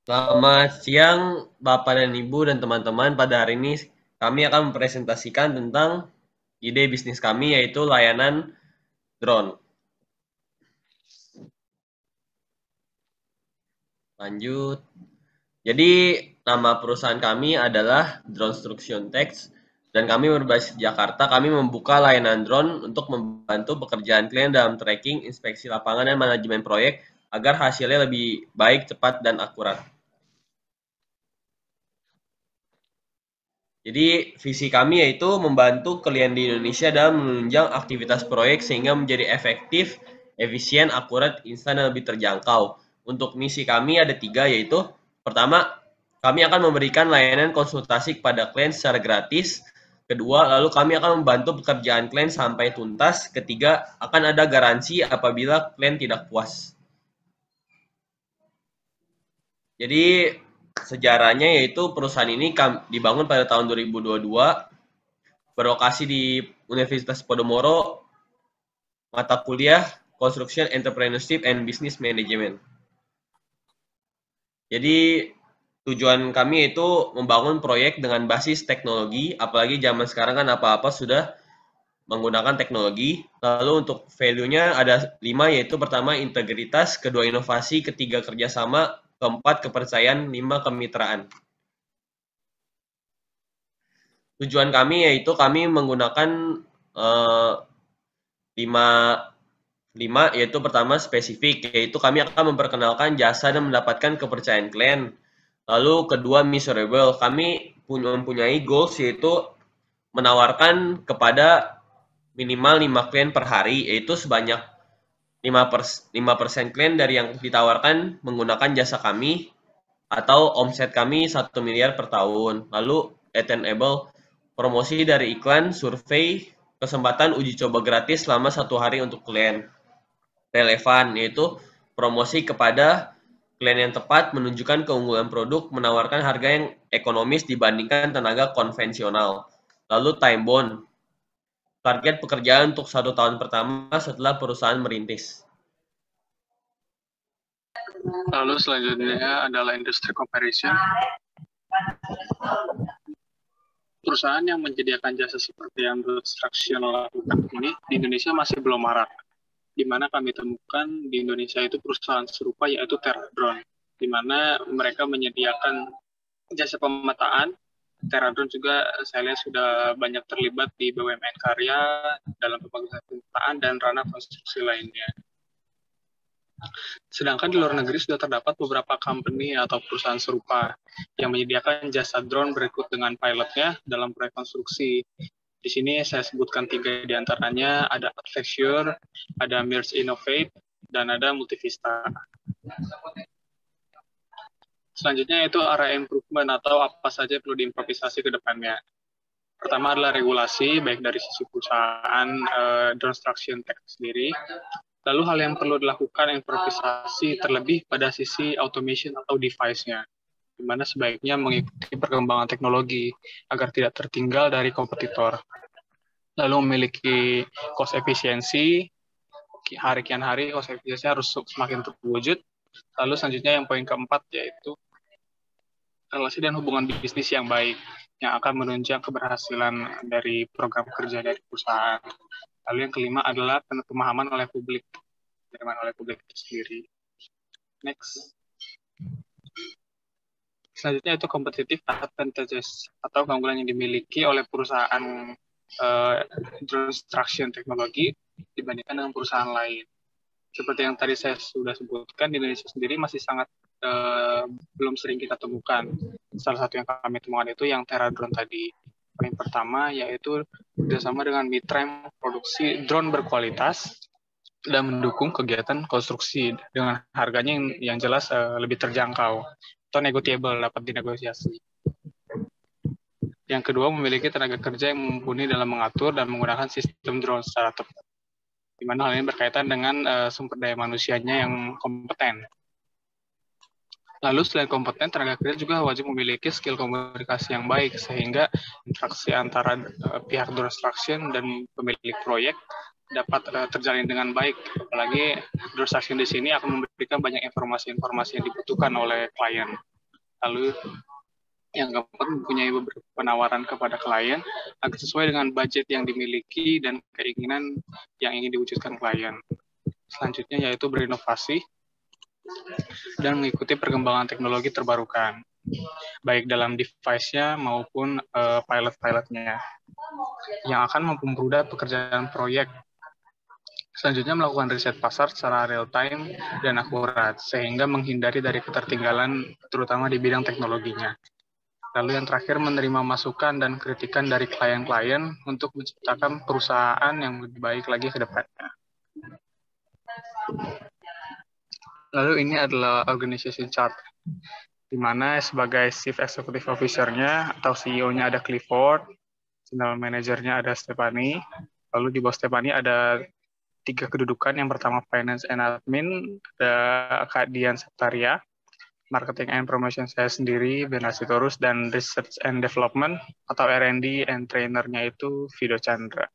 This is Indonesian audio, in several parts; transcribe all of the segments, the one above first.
Selamat siang, Bapak dan Ibu dan teman-teman. Pada hari ini kami akan mempresentasikan tentang ide bisnis kami yaitu layanan drone. Lanjut. Jadi nama perusahaan kami adalah Drone Struction Tech dan kami berbasis Jakarta. Kami membuka layanan drone untuk membantu pekerjaan klien dalam tracking, inspeksi lapangan dan manajemen proyek agar hasilnya lebih baik, cepat dan akurat. Jadi visi kami yaitu membantu klien di Indonesia dalam menunjang aktivitas proyek sehingga menjadi efektif, efisien, akurat, instan, dan lebih terjangkau. Untuk misi kami ada tiga yaitu pertama, kami akan memberikan layanan konsultasi kepada klien secara gratis. Kedua, lalu kami akan membantu pekerjaan klien sampai tuntas. Ketiga, akan ada garansi apabila klien tidak puas. Jadi sejarahnya yaitu perusahaan ini dibangun pada tahun 2022 berlokasi di Universitas Podomoro, mata kuliah Construction Entrepreneurship and Business Management. Jadi tujuan kami itu membangun proyek dengan basis teknologi, apalagi zaman sekarang kan apa-apa sudah menggunakan teknologi. Lalu untuk value-nya ada 5 yaitu pertama integritas, kedua inovasi, ketiga kerjasama, keempat kepercayaan, 5 kemitraan. Tujuan kami yaitu kami menggunakan eh, 5 5 yaitu pertama spesifik, yaitu kami akan memperkenalkan jasa dan mendapatkan kepercayaan klien. Lalu kedua measurable, kami mempunyai goals yaitu menawarkan kepada minimal 5 klien per hari, yaitu sebanyak 5% klien dari yang ditawarkan menggunakan jasa kami atau omset kami 1 miliar per tahun. Lalu attainable, promosi dari iklan, survei, kesempatan uji coba gratis selama 1 hari untuk klien relevan, yaitu promosi kepada klien yang tepat, menunjukkan keunggulan produk, menawarkan harga yang ekonomis dibandingkan tenaga konvensional. Lalu time bond, target pekerjaan untuk 1 tahun pertama setelah perusahaan merintis. Lalu selanjutnya adalah industry comparison. Perusahaan yang menyediakan jasa seperti yang Construction lakukan ini di Indonesia masih belum marak. Di mana kami temukan di Indonesia itu perusahaan serupa yaitu TerraDrone, di mana mereka menyediakan jasa pemetaan. TerraDrone juga saya lihat sudah banyak terlibat di BUMN karya dalam pembangunan pemetaan dan ranah konstruksi lainnya. Sedangkan di luar negeri sudah terdapat beberapa company atau perusahaan serupa yang menyediakan jasa drone berikut dengan pilotnya dalam proyek konstruksi. Di sini saya sebutkan 3 di antaranya, ada Adventure, ada Mirage Innovate, dan ada Multivista. Selanjutnya itu area improvement atau apa saja perlu diimprovisasi ke depannya. Pertama adalah regulasi, baik dari sisi perusahaan drone construction tech sendiri. Lalu hal yang perlu dilakukan improvisasi terlebih pada sisi automation atau device-nya, di mana sebaiknya mengikuti perkembangan teknologi agar tidak tertinggal dari kompetitor. Lalu memiliki cost efisiensi, hari kian hari cost efisiensi harus semakin terwujud. Lalu selanjutnya yang poin keempat yaitu relasi dan hubungan bisnis yang baik yang akan menunjang keberhasilan dari program kerja dari perusahaan. Lalu yang kelima adalah pemahaman oleh publik, penerimaan oleh publik itu sendiri. Next. Selanjutnya itu competitive advantages atau keunggulan yang dimiliki oleh perusahaan construction teknologi dibandingkan dengan perusahaan lain. Seperti yang tadi saya sudah sebutkan, di Indonesia sendiri masih sangat belum sering kita temukan. Salah satu yang kami temukan itu yang TerraDrone tadi. Yang pertama yaitu bersama dengan Mitrem produksi drone berkualitas dan mendukung kegiatan konstruksi dengan harganya yang jelas lebih terjangkau atau negotiable, dapat dinegosiasi. Yang kedua, memiliki tenaga kerja yang mumpuni dalam mengatur dan menggunakan sistem drone secara tepat, di mana hal ini berkaitan dengan sumber daya manusianya yang kompeten. Lalu selain kompeten, tenaga kerja juga wajib memiliki skill komunikasi yang baik, sehingga interaksi antara pihak drone construction dan pemilik proyek dapat terjalin dengan baik. Apalagi drone construction di sini akan memberikan banyak informasi-informasi yang dibutuhkan oleh klien. Lalu yang keempat, mempunyai beberapa penawaran kepada klien agar sesuai dengan budget yang dimiliki dan keinginan yang ingin diwujudkan klien. Selanjutnya yaitu berinovasi dan mengikuti perkembangan teknologi terbarukan, baik dalam device-nya maupun pilot-pilotnya, yang akan mempermudah pekerjaan proyek. Selanjutnya melakukan riset pasar secara real-time dan akurat, sehingga menghindari dari ketertinggalan, terutama di bidang teknologinya. Lalu yang terakhir, menerima masukan dan kritikan dari klien-klien untuk menciptakan perusahaan yang lebih baik lagi ke depannya. Lalu ini adalah organization chart, di mana sebagai Chief Executive Officer-nya atau CEO-nya ada Clifford, General Manager-nya ada Stephanie, lalu di bawah Stephanie ada 3 kedudukan. Yang pertama Finance and Admin, ada Kak Dian Septaria, Marketing and Promotion saya sendiri, Ben Asitorus, dan Research and Development atau R&D and Trainer-nya itu Vido Chandra.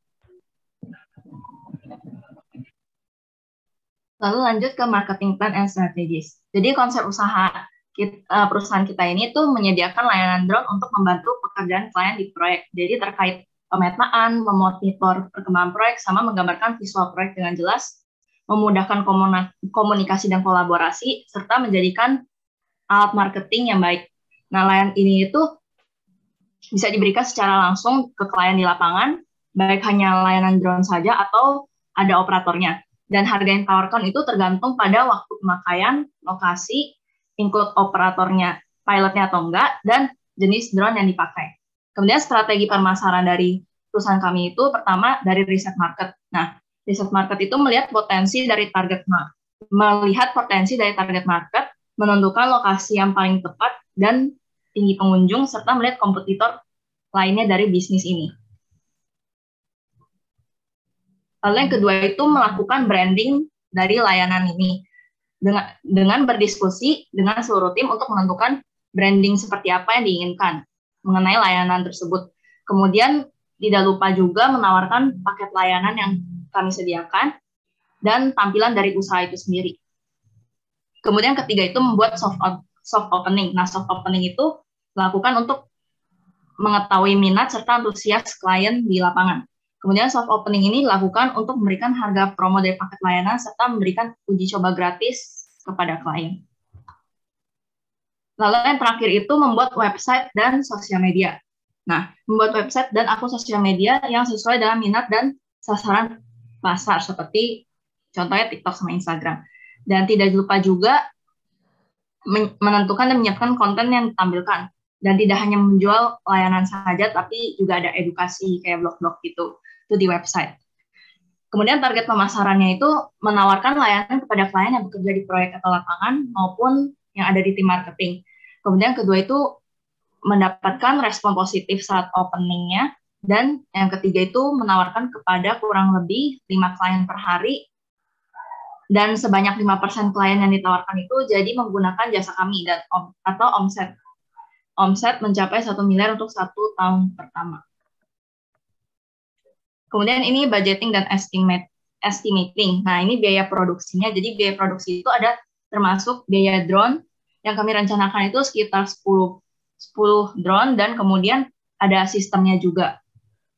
Lalu lanjut ke marketing plan and strategies. Jadi konsep perusahaan kita ini tuh menyediakan layanan drone untuk membantu pekerjaan klien di proyek. Jadi terkait pemetaan, memonitor perkembangan proyek, sama menggambarkan visual proyek dengan jelas, memudahkan komunikasi dan kolaborasi, serta menjadikan alat marketing yang baik. Nah, layanan ini itu bisa diberikan secara langsung ke klien di lapangan, baik hanya layanan drone saja atau ada operatornya. Dan harga yang ditawarkan itu tergantung pada waktu pemakaian, lokasi, include operatornya, pilotnya atau enggak, dan jenis drone yang dipakai. Kemudian strategi pemasaran dari perusahaan kami itu pertama dari riset market. Nah, riset market itu melihat potensi dari target market, menentukan lokasi yang paling tepat dan tinggi pengunjung, serta melihat kompetitor lainnya dari bisnis ini. Lalu yang kedua itu melakukan branding dari layanan ini, dengan berdiskusi dengan seluruh tim untuk menentukan branding seperti apa yang diinginkan mengenai layanan tersebut. Kemudian tidak lupa juga menawarkan paket layanan yang kami sediakan dan tampilan dari usaha itu sendiri. Kemudian ketiga itu membuat soft opening. Nah, soft opening itu dilakukan untuk mengetahui minat serta antusias klien di lapangan. Kemudian soft opening ini dilakukan untuk memberikan harga promo dari paket layanan serta memberikan uji coba gratis kepada klien. Lalu yang terakhir itu membuat website dan sosial media. Nah, membuat website dan akun sosial media yang sesuai dengan minat dan sasaran pasar, seperti contohnya TikTok sama Instagram. Dan tidak lupa juga menentukan dan menyiapkan konten yang ditampilkan. Dan tidak hanya menjual layanan saja, tapi juga ada edukasi kayak blog-blog gitu, itu di website. Kemudian target pemasarannya itu menawarkan layanan kepada klien yang bekerja di proyek atau lapangan maupun yang ada di tim marketing. Kemudian kedua itu mendapatkan respon positif saat openingnya. Dan yang ketiga itu menawarkan kepada kurang lebih 5 klien per hari. Dan sebanyak 5% klien yang ditawarkan itu jadi menggunakan jasa kami dan atau omset mencapai 1 miliar untuk 1 tahun pertama. Kemudian ini budgeting dan estimating. Nah, ini biaya produksinya. Jadi biaya produksi itu ada termasuk biaya drone yang kami rencanakan itu sekitar 10 drone dan kemudian ada sistemnya juga.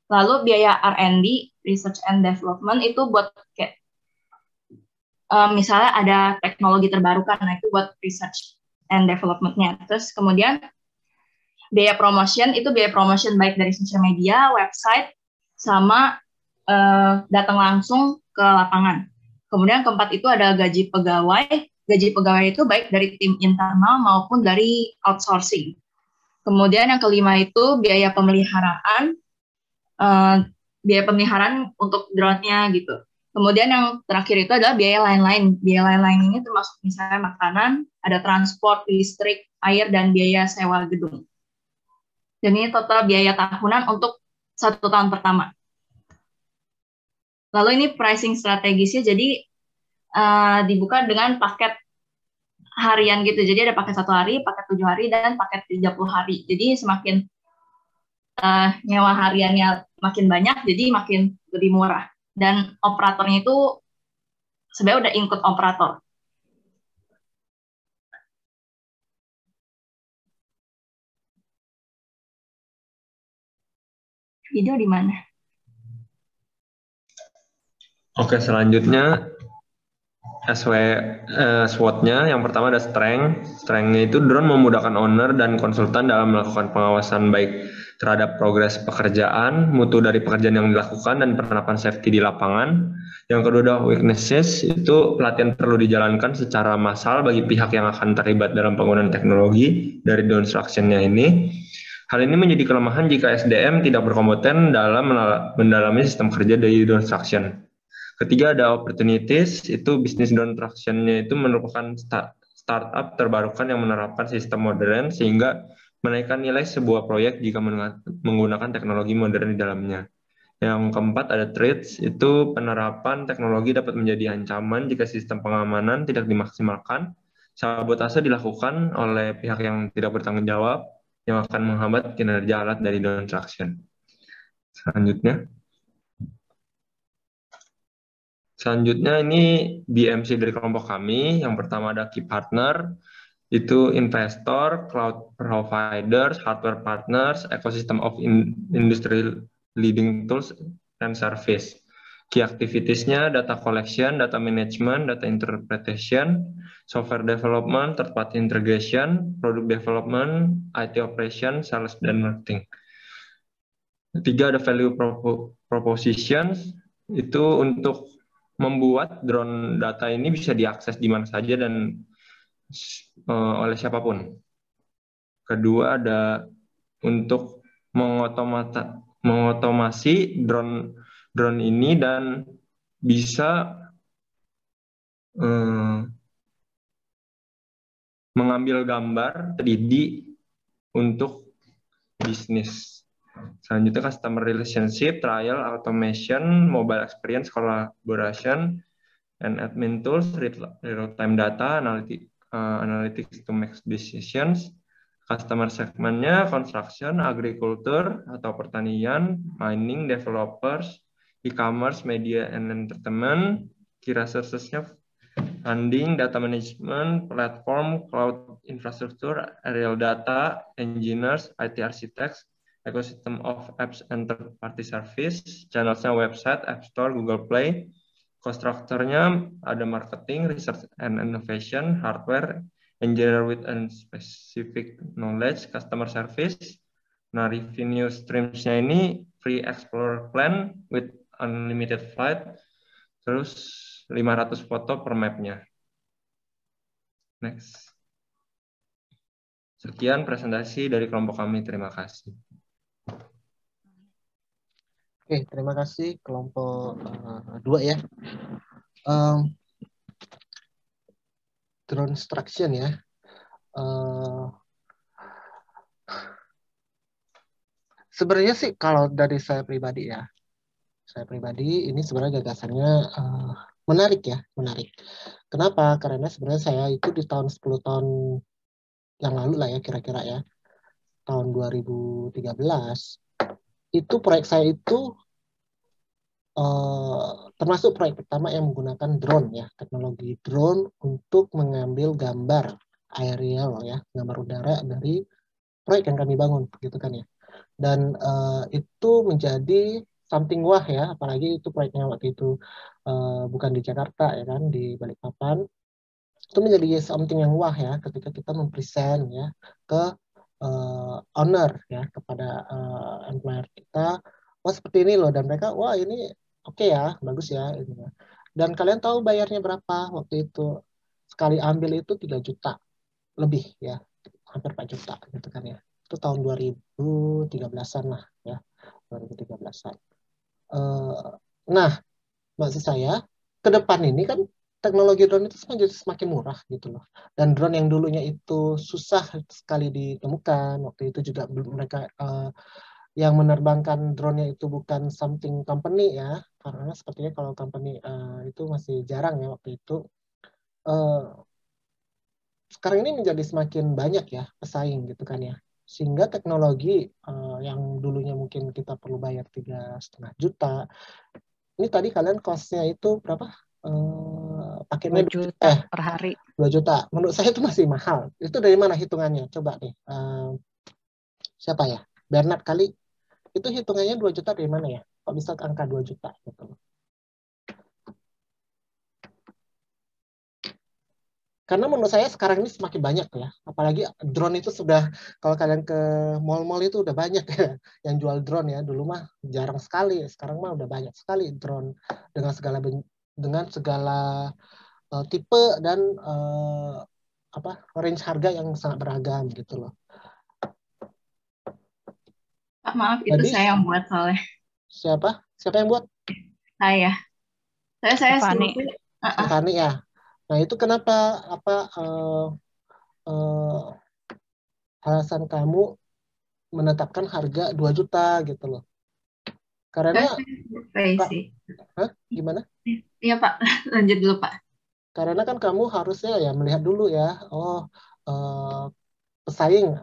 Lalu biaya R&D, Research and Development, itu buat kayak misalnya ada teknologi terbarukan, nah itu buat Research and Development-nya. Terus kemudian biaya promotion, itu biaya promotion baik dari sosial media, website, sama datang langsung ke lapangan. Kemudian keempat itu ada gaji pegawai. Gaji pegawai itu baik dari tim internal maupun dari outsourcing. Kemudian yang kelima itu biaya pemeliharaan, untuk drone-nya gitu. Kemudian yang terakhir itu adalah biaya lain-lain. Biaya lain-lain ini termasuk misalnya makanan, ada transport, listrik, air, dan biaya sewa gedung. Dan ini total biaya tahunan untuk 1 tahun pertama. Lalu ini pricing strategisnya, jadi dibuka dengan paket harian gitu. Jadi ada paket 1 hari, paket 7 hari, dan paket 30 hari. Jadi semakin nyewa hariannya makin banyak, jadi makin lebih murah. Dan operatornya itu sebenarnya udah include operator. Video di mana? Oke, selanjutnya SWOT-nya yang pertama ada strength. Strength-nya itu drone memudahkan owner dan konsultan dalam melakukan pengawasan baik terhadap progres pekerjaan, mutu dari pekerjaan yang dilakukan, dan penerapan safety di lapangan. Yang kedua ada weaknesses, itu pelatihan perlu dijalankan secara massal bagi pihak yang akan terlibat dalam penggunaan teknologi dari drone instruction-nya ini. Hal ini menjadi kelemahan jika SDM tidak berkompeten dalam mendalami sistem kerja dari drone instruction. Ketiga ada opportunities, itu bisnis drone instruction-nya itu merupakan startup terbarukan yang menerapkan sistem modern sehingga menaikkan nilai sebuah proyek jika menggunakan teknologi modern di dalamnya. Yang keempat ada threats, itu penerapan teknologi dapat menjadi ancaman jika sistem pengamanan tidak dimaksimalkan. Sabotase dilakukan oleh pihak yang tidak bertanggung jawab yang akan menghambat kinerja alat dari drone instruction. Selanjutnya ini BMC dari kelompok kami. Yang pertama ada key partner, itu investor, cloud providers, hardware partners, ecosystem of industry leading tools and service. Key activities-nya data collection, data management, data interpretation, software development, third party integration, product development, IT operation, sales, dan marketing. Tiga ada value propositions, itu untuk membuat drone data ini bisa diakses di mana saja dan oleh siapapun. Kedua ada untuk mengotomasi drone ini dan bisa mengambil gambar 3D untuk bisnis. Selanjutnya customer relationship, trial, automation, mobile experience, collaboration, and admin tools, real-time data, analytics to make decisions. Customer segmentnya construction, agriculture atau pertanian, mining, developers, e-commerce, media and entertainment. Key resources-nya funding, data management, platform, cloud infrastructure, aerial data, engineers, IT architects, ecosystem of apps and third-party service, channelsnya website, App Store, Google Play, constructornya ada marketing, research and innovation, hardware, engineer with and specific knowledge, customer service. Nah, revenue streams-nya ini free explorer plan with unlimited flight, terus 500 foto per map-nya. Next. Sekian presentasi dari kelompok kami, terima kasih. Oke, terima kasih kelompok 2 ya. Drone instruction ya. Sebenarnya sih kalau dari saya pribadi ya, ini sebenarnya gagasannya menarik ya, menarik. Kenapa? Karena sebenarnya saya itu di tahun 10 tahun yang lalu lah ya kira-kira ya, tahun 2013, itu proyek saya itu termasuk proyek pertama yang menggunakan drone ya, teknologi drone untuk mengambil gambar aerial ya, gambar udara dari proyek yang kami bangun gitu kan ya. Dan itu menjadi something wah ya, apalagi itu proyeknya waktu itu bukan di Jakarta ya kan, di Balikpapan. Itu menjadi something yang wah ya ketika kita mempresent ya ke owner ya, kepada employer kita, wah seperti ini loh, dan mereka wah ini oke ya, bagus ya ini ya. Dan kalian tahu bayarnya berapa waktu itu? Sekali ambil itu 3 juta lebih ya, hampir 4 juta gitu kan ya. Itu tahun 2013-an lah ya, 2013-an. Nah, maksud saya ke depan ini kan teknologi drone itu menjadi semakin murah gitu loh. Dan drone yang dulunya itu susah sekali ditemukan, waktu itu juga mereka yang menerbangkan drone-nya itu bukan something company ya, karena sepertinya kalau company itu masih jarang ya waktu itu. Sekarang ini menjadi semakin banyak ya pesaing gitu kan ya. Sehingga teknologi yang dulunya mungkin kita perlu bayar 3,5 juta, ini tadi kalian cost-nya itu berapa? Paketnya 2 juta per hari. 2 juta. Menurut saya itu masih mahal. Itu dari mana hitungannya? Coba nih. Siapa ya? Bernard kali. Itu hitungannya 2 juta dari mana ya? Kok bisa ke angka 2 juta gitu loh. Karena menurut saya sekarang ini semakin banyak ya. Apalagi drone itu sudah, kalau kalian ke mall-mall itu udah banyak ya yang jual drone ya. Dulu mah jarang sekali, sekarang mah udah banyak sekali drone dengan segala tipe dan range harga yang sangat beragam gitu loh. Pak, maaf, itu Jadi saya yang buat soalnya. siapa yang buat? Saya Stefani. survei. Stefani ya. Nah itu kenapa alasan kamu menetapkan harga 2 juta gitu loh? Karena Saya survei sih. Gimana? Iya Pak, lanjut dulu Pak. Karena kan kamu harusnya ya melihat dulu ya, pesaing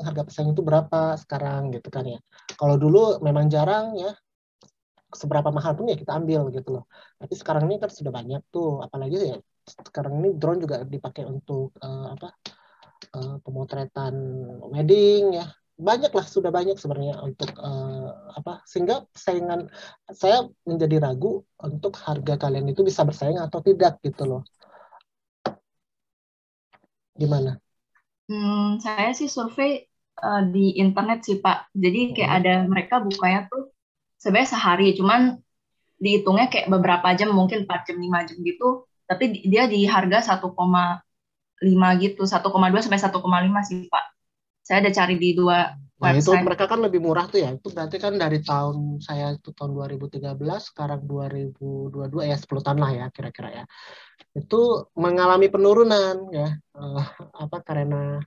harga pesaing itu berapa sekarang gitu kan ya. Kalau dulu memang jarang ya, seberapa mahal pun ya kita ambil gitu loh. Tapi sekarang ini kan sudah banyak tuh, apalagi ya sekarang ini drone juga dipakai untuk pemotretan wedding ya. Sudah banyak sebenarnya untuk sehingga persaingan saya menjadi ragu untuk harga kalian itu bisa bersaing atau tidak gitu loh. Gimana? Saya sih survei di internet sih Pak. Jadi kayak ada mereka bukanya tuh sebenarnya sehari, cuman dihitungnya kayak beberapa jam, mungkin 4 jam, 5 jam gitu. Tapi dia di harga 1,5 gitu, 1,2 sampai 1,5 sih Pak. Saya ada cari di 2 Nah itu website. mereka kan lebih murah tuh ya. Itu berarti kan dari tahun saya itu tahun 2013, sekarang 2022 ya 10 tahun lah ya kira-kira ya. Itu mengalami penurunan ya. Karena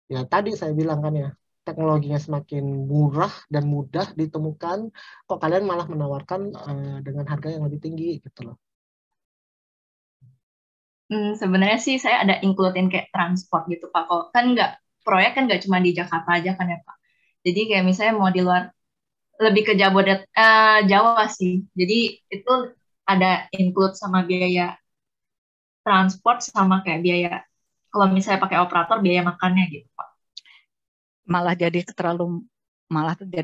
ya tadi saya bilang kan ya, teknologinya semakin murah dan mudah ditemukan, kok kalian malah menawarkan dengan harga yang lebih tinggi gitu loh. Sebenarnya sih saya ada includein kayak transport gitu Pak. Kok kan proyek kan nggak cuma di Jakarta aja kan ya Pak. Jadi kayak misalnya mau di luar, lebih ke Jawa sih. Jadi itu ada include sama biaya transport sama kayak biaya, kalau misalnya pakai operator, biaya makannya gitu Pak. Malah jadi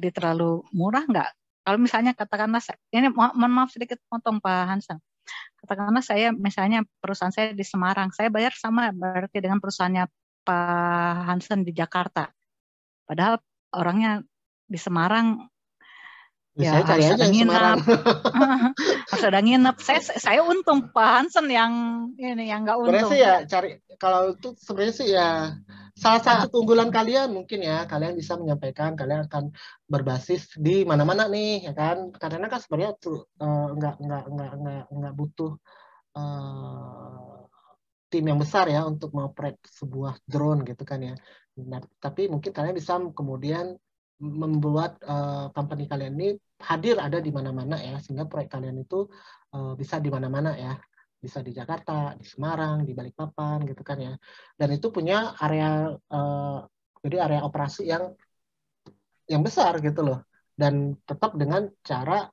terlalu murah nggak? Kalau misalnya katakanlah, ini mohon maaf sedikit potong Pak Hansen. Katakanlah saya misalnya perusahaan saya di Semarang, saya bayar sama berarti dengan perusahaannya Pak Hansen di Jakarta. Padahal orangnya di Semarang, ya saya cari harus aja ada yang Semarang. harus ada nginep. Saya untung Pak Hansen yang nggak Sebenarnya untung. sih ya kalau itu sebenarnya sih ya salah satu keunggulan kalian mungkin ya, kalian bisa menyampaikan kalian akan berbasis di mana-mana nih ya kan, karena kan sebenarnya tuh nggak butuh tim yang besar ya untuk mengoperate sebuah drone gitu kan ya. Nah, tapi mungkin kalian bisa kemudian membuat company kalian ini hadir ada di mana-mana ya, sehingga proyek kalian itu bisa di mana-mana ya, bisa di Jakarta, di Semarang, di Balikpapan gitu kan ya. Dan itu punya area jadi area operasi yang besar gitu loh, dan tetap dengan cara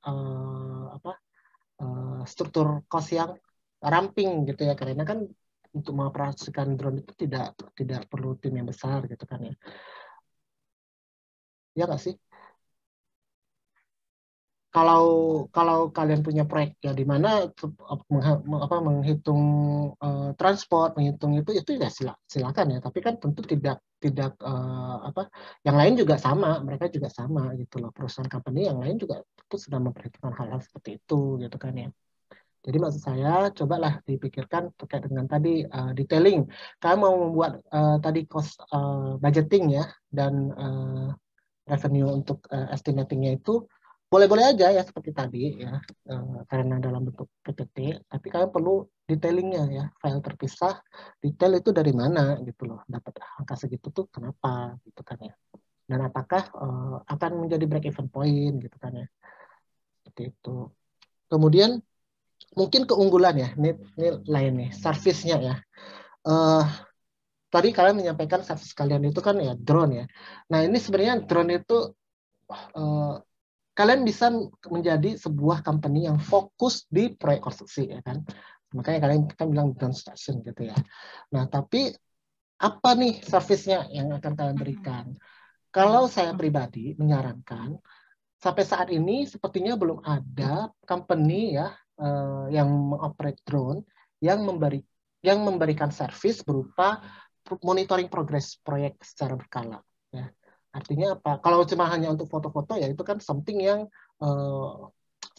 struktur cost yang ramping gitu ya, karena kan untuk mengoperasikan drone itu tidak perlu tim yang besar gitu kan ya. Ya nggak sih? Kalau kalian punya proyek ya di mana menghitung transport, menghitung itu ya silakan ya. Tapi kan tentu tidak yang lain juga sama, mereka juga sama gitu loh. Perusahaan company yang lain juga tentu sudah memperhitungkan hal-hal seperti itu gitu kan ya. Jadi maksud saya, cobalah dipikirkan terkait dengan tadi detailing. Kalian mau membuat tadi cost budgeting ya, dan revenue untuk estimatingnya itu boleh-boleh aja ya seperti tadi ya, karena dalam bentuk PPT. Tapi kalian perlu detailingnya ya, file terpisah, detail itu dari mana gitu loh, dapat angka segitu tuh kenapa gitu kan ya. Dan apakah akan menjadi break even point gitu kan ya. Seperti itu. Kemudian mungkin keunggulan ya, ini lain nih, service-nya ya. Tadi kalian menyampaikan service kalian itu kan ya drone ya. Nah ini sebenarnya drone itu kalian bisa menjadi sebuah company yang fokus di proyek konstruksi ya kan. Makanya kalian kan bilang drone station gitu ya. Nah tapi apa nih service-nya yang akan kalian berikan? Kalau saya pribadi menyarankan, sampai saat ini sepertinya belum ada company ya yang mengoperate drone yang memberikan service berupa monitoring progress proyek secara berkala. Ya. Artinya apa? Kalau cuma hanya untuk foto-foto ya itu kan something yang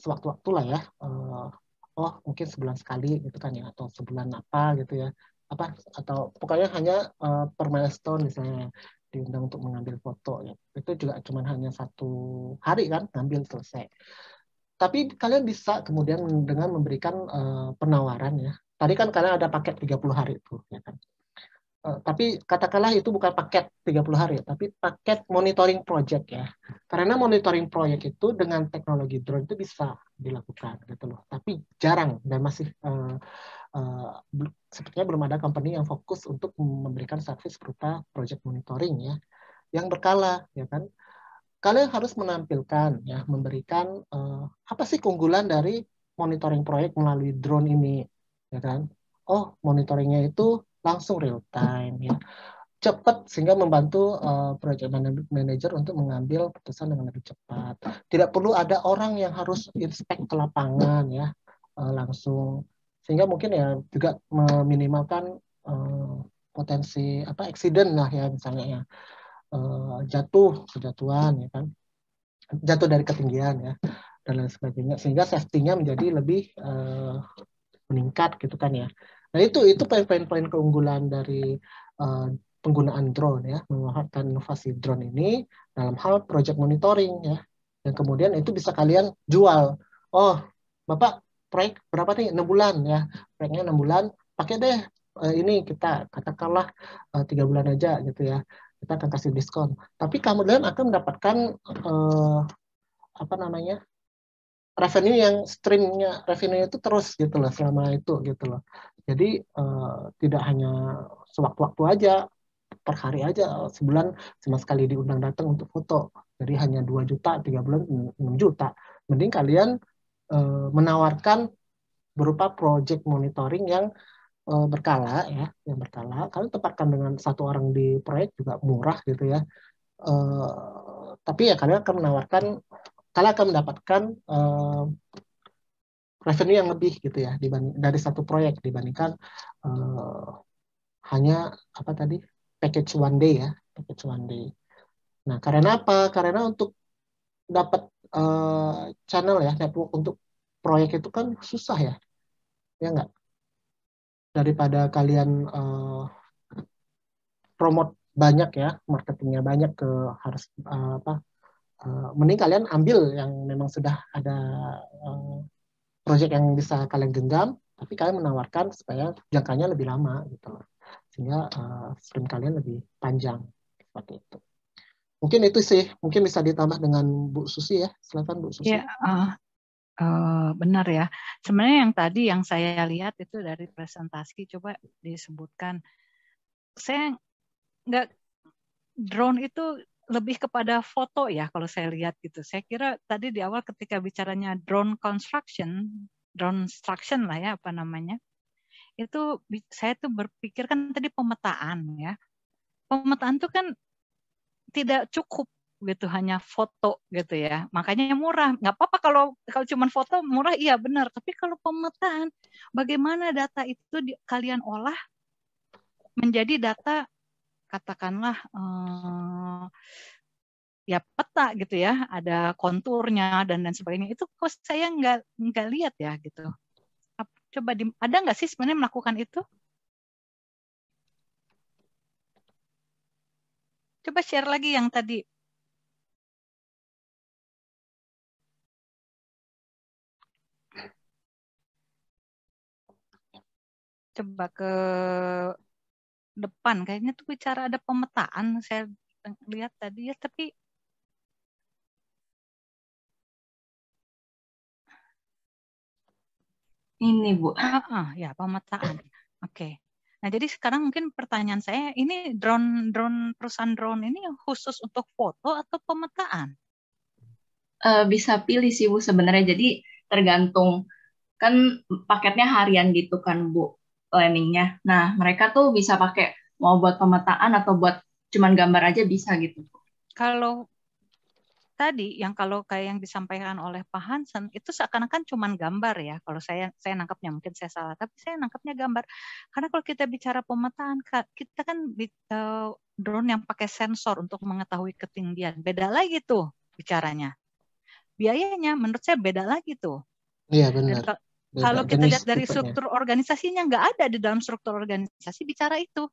sewaktu-waktu lah ya. Oh mungkin sebulan sekali gitu kan ya, atau sebulan apa gitu ya. Atau pokoknya hanya per milestone misalnya diundang untuk mengambil foto ya. Itu juga cuma hanya 1 hari kan ngambil selesai. Tapi kalian bisa kemudian dengan memberikan penawaran ya. Tadi kan kalian ada paket 30 hari itu ya kan. Tapi katakanlah itu bukan paket 30 hari, tapi paket monitoring project ya. Karena monitoring project itu dengan teknologi drone itu bisa dilakukan gitu loh. Tapi jarang dan masih sepertinya belum ada company yang fokus untuk memberikan service berupa project monitoring ya, yang berkala ya kan. Kalian harus menampilkan ya, memberikan apa sih keunggulan dari monitoring proyek melalui drone ini ya kan. Oh, monitoringnya itu langsung real time ya, cepat sehingga membantu project manager untuk mengambil keputusan dengan lebih cepat. Tidak perlu ada orang yang harus inspect ke lapangan ya langsung, sehingga mungkin ya juga meminimalkan potensi accident lah ya, misalnya ya kejatuhan ya kan, jatuh dari ketinggian ya dan lain sebagainya, sehingga safety-nya menjadi lebih meningkat gitu kan ya. Nah itu poin-poin keunggulan dari penggunaan drone ya, memanfaatkan inovasi drone ini dalam hal project monitoring ya. Dan kemudian itu bisa kalian jual. Oh, Bapak proyek berapa nih? 6 bulan ya. Proyeknya 6 bulan, pakai deh ini kita katakanlah 3 bulan aja gitu ya. Kita akan kasih diskon. Tapi kemudian akan mendapatkan revenue yang streamnya revenue itu terus gitu loh selama itu gitu loh. Jadi tidak hanya sewaktu-waktu aja, per hari aja, sebulan cuma sekali diundang datang untuk foto. Jadi hanya 2 juta, 3 bulan 6 juta. Mending kalian menawarkan berupa project monitoring yang berkala ya, yang berkala. Kalian tempatkan dengan 1 orang di proyek juga murah gitu ya. Tapi ya kalian akan mendapatkan revenue yang lebih gitu ya dari 1 proyek dibandingkan hanya package one day ya, package one day. Nah, karena apa? Karena untuk dapat channel ya, network untuk proyek itu kan susah ya, ya nggak? Daripada kalian promote banyak ya, marketingnya banyak ke harus mending kalian ambil yang memang sudah ada proyek yang bisa kalian genggam, tapi kalian menawarkan supaya jangkanya lebih lama gitu loh, sehingga stream kalian lebih panjang seperti itu. Mungkin itu sih, mungkin bisa ditambah dengan Bu Susi ya, silakan Bu Susi. Ya, benar ya. Sebenarnya yang tadi yang saya lihat itu dari presentasi coba disebutkan. Saya nggak, drone itu lebih kepada foto ya kalau saya lihat gitu. Saya kira tadi di awal ketika bicaranya drone construction lah ya apa namanya, itu saya tuh berpikir kan tadi pemetaan ya. Pemetaan itu kan tidak cukup gitu, hanya foto gitu ya. Makanya murah. Nggak apa-apa kalau cuma foto murah, iya benar. Tapi kalau pemetaan, bagaimana data itu kalian olah menjadi data katakanlah ya peta gitu ya, ada konturnya dan lain sebagainya. Itu kok saya nggak lihat ya gitu. Coba ada nggak sih sebenarnya melakukan itu? Coba share lagi yang tadi. Coba ke depan, kayaknya tuh bicara ada pemetaan, saya lihat tadi ya, tapi ini Bu. Ya pemetaan. Oke. Nah jadi sekarang mungkin pertanyaan saya, ini perusahaan drone ini khusus untuk foto atau pemetaan? Bisa pilih sih Bu sebenarnya, jadi tergantung kan paketnya harian gitu kan Bu planningnya. Nah mereka tuh bisa pakai mau buat pemetaan atau buat cuman gambar aja bisa gitu. Kalau tadi yang kalau kayak yang disampaikan oleh Pak Hansen itu seakan-akan cuman gambar ya. Kalau saya nangkapnya, mungkin saya salah, tapi saya nangkapnya gambar. Karena kalau kita bicara pemetaan, kita kan drone yang pakai sensor untuk mengetahui ketinggian. Beda lagi tuh bicaranya. Biayanya menurut saya beda lagi tuh. Iya Dan benar. kalau Beda kita jenis lihat dari tipenya. struktur organisasinya, nggak ada di dalam struktur organisasi bicara itu.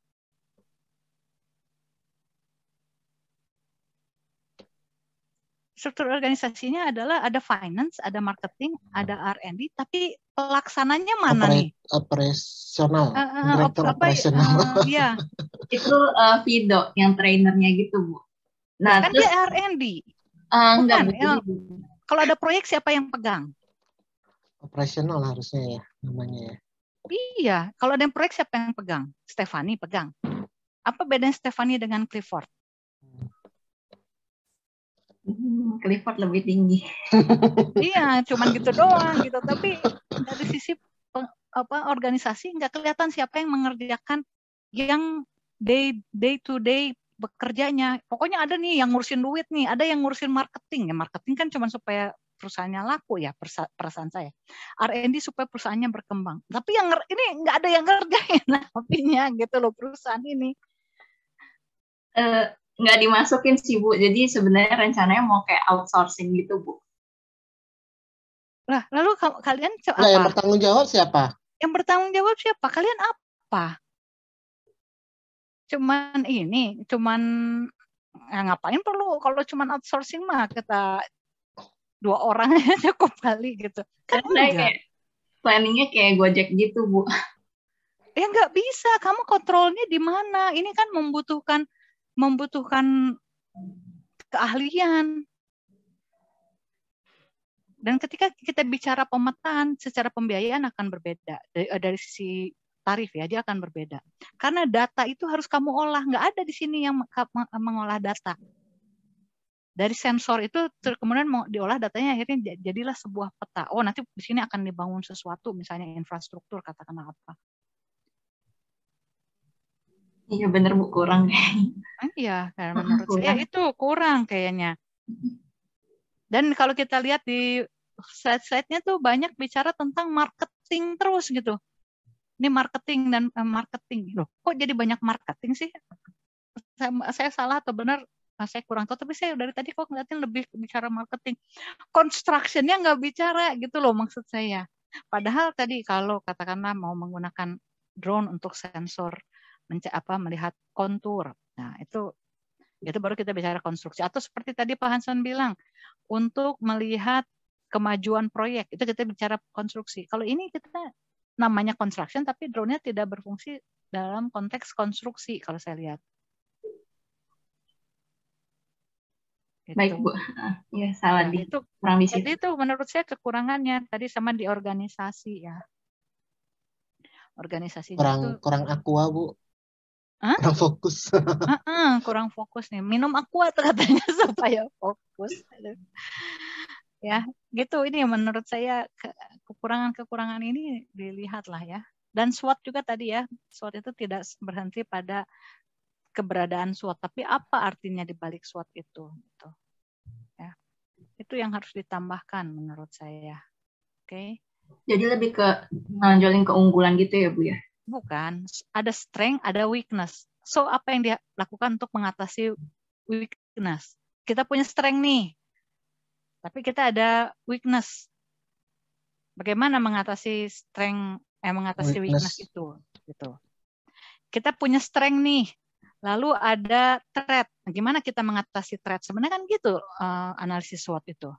Struktur organisasinya adalah ada finance, ada marketing, ada R&D, tapi pelaksananya mana nih? Operasional, direktur operasional. Iya, Itu Vido yang trainernya gitu, Bu. Nah, kan terus dia R&D. enggak, Bukan, Bu. ya, kalau ada proyek siapa yang pegang? Operasional harusnya ya namanya ya. Iya, kalau ada proyek siapa yang pegang? Stefani pegang. Apa bedanya Stefani dengan Clifford? Clifford lebih tinggi. Iya, cuman gitu doang gitu. Tapi dari sisi organisasi nggak kelihatan siapa yang mengerjakan yang day to day bekerjanya. Pokoknya ada nih yang ngurusin duit nih, ada yang ngurusin marketing. Ya, marketing kan cuma supaya perusahaannya laku ya, perasaan saya. R&D supaya perusahaannya berkembang. Tapi yang ini nggak ada yang ngerjain apinya gitu loh perusahaan ini. Nggak dimasukin sih, Bu. Jadi sebenarnya rencananya mau kayak outsourcing gitu, Bu. Lah, lalu kalian apa? Nah, yang bertanggung jawab siapa? Yang bertanggung jawab siapa? Kalian apa? Cuman ya ngapain perlu kalau cuman outsourcing mah kita 2 orang aja cukup kali gitu. Kan enggak. Planningnya kayak Gojek gitu, Bu. Ya nggak bisa. Kamu kontrolnya di mana? Ini kan membutuhkan keahlian. Dan ketika kita bicara pemetaan, secara pembiayaan akan berbeda. Dari sisi tarif ya, dia akan berbeda. Karena data itu harus kamu olah. Nggak ada di sini yang mengolah data. Dari sensor itu kemudian mau diolah datanya, akhirnya jadilah sebuah peta. Oh, nanti di sini akan dibangun sesuatu, misalnya infrastruktur, katakanlah apa. Iya bener, Bu, kurang. Iya, karena menurut saya itu kurang kayaknya. Dan kalau kita lihat di slide-slide-nya tuh banyak bicara tentang marketing terus gitu. Ini marketing dan marketing. Loh, kok jadi banyak marketing sih? Saya salah atau benar? Saya kurang tahu, tapi saya dari tadi kok ngeliatin lebih bicara marketing. Construction-nya nggak bicara gitu loh maksud saya. Padahal tadi kalau katakanlah mau menggunakan drone untuk sensor, melihat kontur. Nah, itu baru kita bicara konstruksi. Atau seperti tadi Pak Hansen bilang, untuk melihat kemajuan proyek, itu kita bicara konstruksi. Kalau ini kita namanya construction, tapi drone-nya tidak berfungsi dalam konteks konstruksi kalau saya lihat. Gitu. Baik, Bu. Ya, salah nah, itu kurang di situ. Jadi itu menurut saya kekurangannya tadi sama di organisasi ya. Organisasinya kurang aqua, Bu. Hah? Kurang fokus. Kurang fokus nih. Minum aqua katanya supaya fokus. Ya, gitu. Ini menurut saya kekurangan-kekurangan ini dilihatlah ya. Dan SWOT juga tadi ya. SWOT itu tidak berhenti pada keberadaan SWOT, tapi apa artinya di balik SWOT itu gitu. Ya. Itu yang harus ditambahkan menurut saya. Oke. Jadi lebih ke nonjolin keunggulan gitu ya, Bu ya? Bukan, ada strength, ada weakness. So apa yang dia lakukan untuk mengatasi weakness? Kita punya strength nih, tapi kita ada weakness. Bagaimana mengatasi mengatasi weakness itu? Gitu. Kita punya strength nih, lalu ada threat. Gimana kita mengatasi threat? Sebenarnya kan gitu analisis SWOT itu.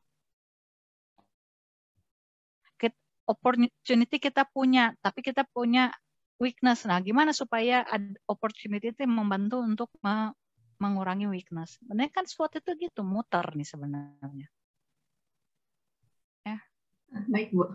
Opportunity kita punya, tapi kita punya weakness. Nah, gimana supaya opportunity itu membantu untuk mengurangi weakness? Sebenarnya kan SWOT itu gitu, muter nih sebenarnya. Ya. Baik, Bu.